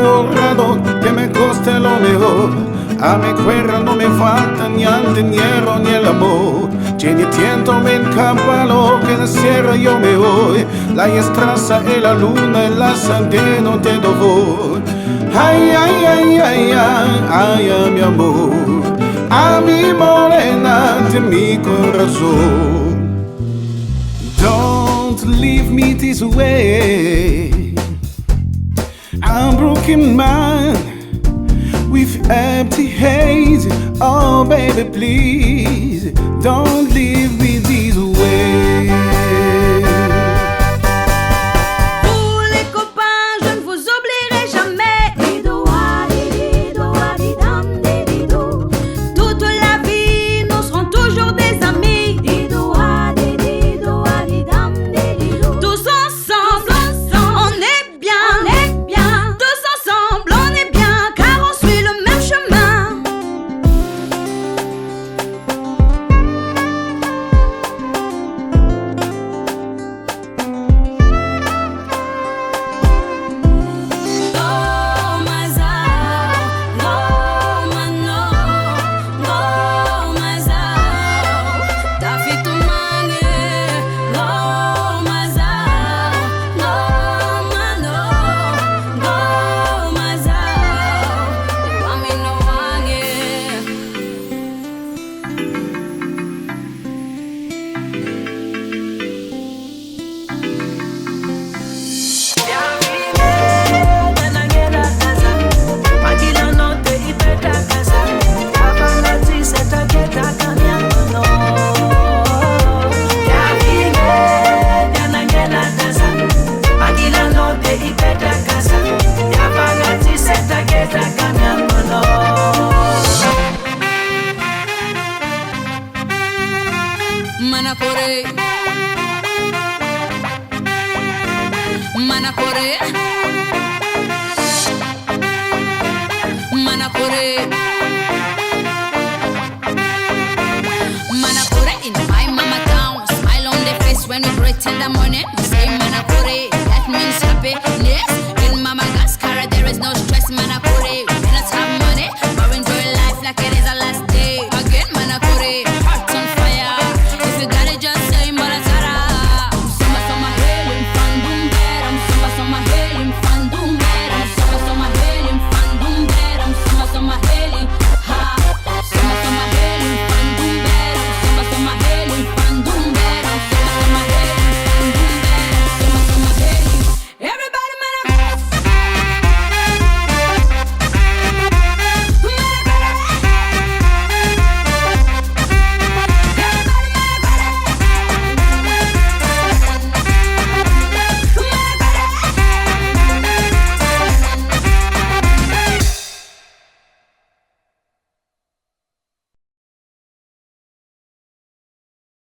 enamorado que me coste lo mejor. A mi cuerda no me falta ni el dinero ni el amor. Tiene tiempo me encampa lo que la sierra yo me voy. La estraza y la luna y la sangre no te doy. Ay, ay, ay, ay, ay, ay, ay, mi amor. A mi morena de mi corazón. Don't leave me this way. I'm broken mind with empty haze. Oh baby please, don't leave me this way. Pour les copains, je ne vous oublierai jamais. Toute la vie, nous serons toujours des amis. Tous ensemble, on est bien. Tous ensemble, on est bien, car on suit le même chemin. Manapore in my mama town. Smile on the face when we greet in the morning. We say manapore, that means happy.